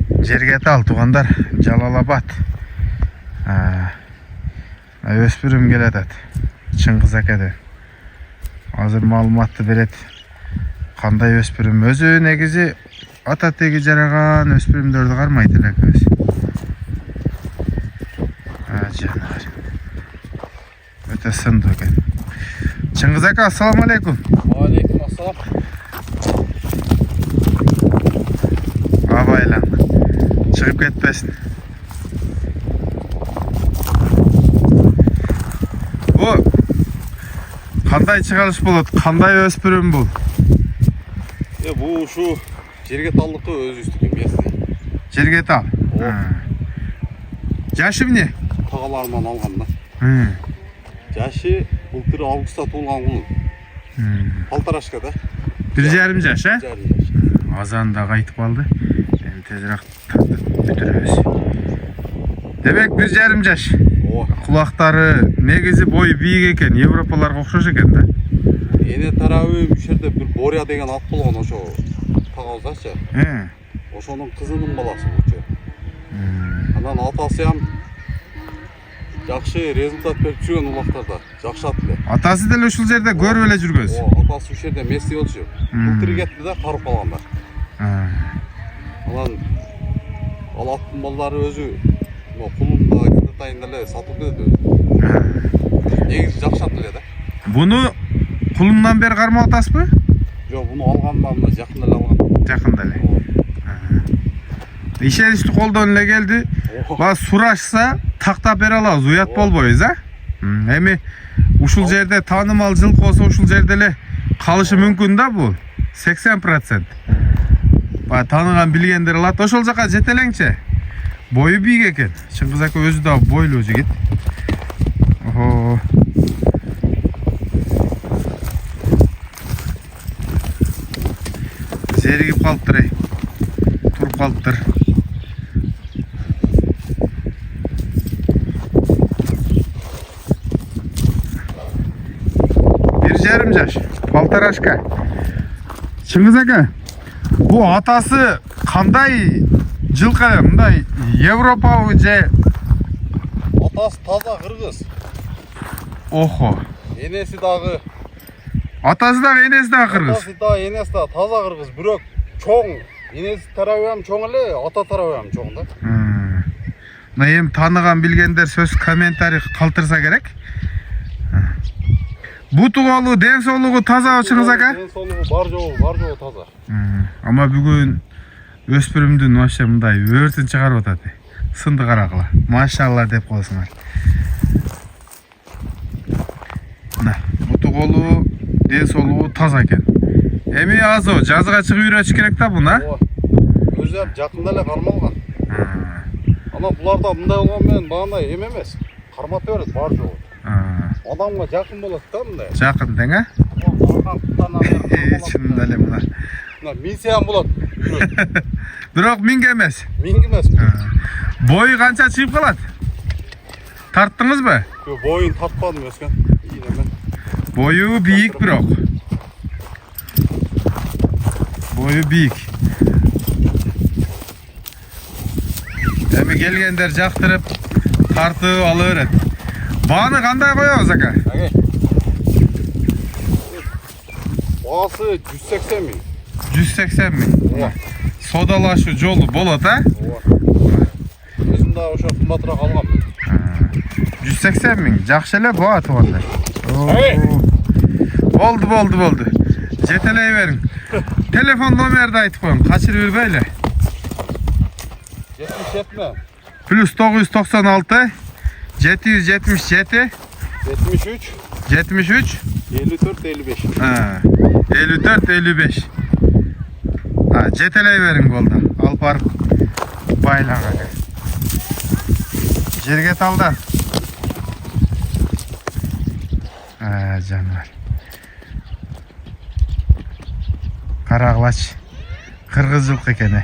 Жерге тал туғандар, Жалалабад. Өспүрүм келатат. Чыңгыз акеден. Азыр маалыматты берет. Кандай өспүрүм өзү негизи ата теги жараган өспүрүмдөрдү кармайт элек өзү. Жанар. Өтө сындуу экен. Чыңгыз ака, ассаламу алейкум. Алейкум ассалам. Абайлан. Чыгып кетпесин. Бу кандай чыгарыш болот? Кандай өспүрүм бул? Бу ушу жерге талдыкы өзүбүздүкү местный. Жерге тал. Жашы эмне? Тагаларыман алгам да. Жашы былтыр августта туулган кулун. Полторашка да. 1,5 жаш, а? 1,5 жаш. Азан да кайтып калды. Эми тезирээк бүтүрөбүз. Демек 1,5 жаш. Кулактары негизи бою бийик экен, европаларга окшош экен да. Эне тарабы бул жерде бир Боря деген ат болгон, ошо тагалдачы. Ошонун кызынын баласы бул. Анан атасы ham жакшы результат берип жүргөн улактарда. Жакшы ат эле. Атасы деле ушул жерде көрүп эле жүргөз. Атасы ушул жерде местный болчу. Былтыр кетти да, карып калганда. Анан ал аттын балдары өзү кулунда кететайын эле сатып кетет. Негизи жакшы ат эле да. Буну кулундан бери кармап атасызбы? Жок, буну алгандан жакында эле алган. Жакында эле. Ишеничтүү колдон эле келди. Ба сурашса тактап бере алабыз, уят болбойбуз, а? Эми ушул жерде таанымал жылкы болсо ушул жерде эле калышы мүмкүн да бул. 80%. Ба тааныган билгендер алат. Ошол жака жетелеңчи. Бою бийик экен. Чыңгыз ака өзү да бойлуу жигит. Зеригип калыптыр. Туруп калыптыр. Жарым жаш, полторашка. Чыңгыз ака, бу атасы кандай жылкы, мындай Европабы же? Атасы таза кыргыз. Охо. Энеси дагы. Атасы дагы, энеси дагы кыргыз. Атасы да, энеси да таза кыргыз, бирок чоң. Энеси тарабы ham чоң эле, ата тарабы ham чоң да. Мына эми тааныган билгендер сөз комментарий калтырса керек. Бу тууралуу ден соолугу таза Чыңгыз ака? Ден соолугу бар жогу таза. Ама бүгүн өспүрүмдүн вообще мындай өртүн чыгарып атат. Сынды карагыла. Машалла деп коесуңар. Мына буту колу ден соолугу таза экен. Эми азыр жазга чыгып үйрөтүш керек да буну, а? Өзү жакында эле кармалган. Ана буларда мындай болгон менен багандай эмес. Кармап берет бар жогу. Адамга жакын болот да мындай. Жакын дең, а? Чынында эле мына. Мына минсе ham болот. Бирок минге эмес. Минге эмес. Бою канча чыгып калат? Тарттыңызбы? Жок, боюн тартпадым эскен. Бою бийик бирок. Бою бийик. Эми келгендер жактырып тартып ала берет. Бааны кандай коебуз ака? Баасы 180 миң. 180 миң. Содалашуу жолу болот, а? Өзүм да ошо кымбатыраак алгам. 180 миң. Жакшы эле баа туугандар. Болду. Жетелей бериң. Телефон номерди айтып коюң, качырып жүрбөйлү. 77 Плюс 996 777 73 54 55. 54 55. Жетелей бериң болду. Алып барып байлага. Жерге талдан. Жанар. Карагылач. Кыргыз жылкы экен.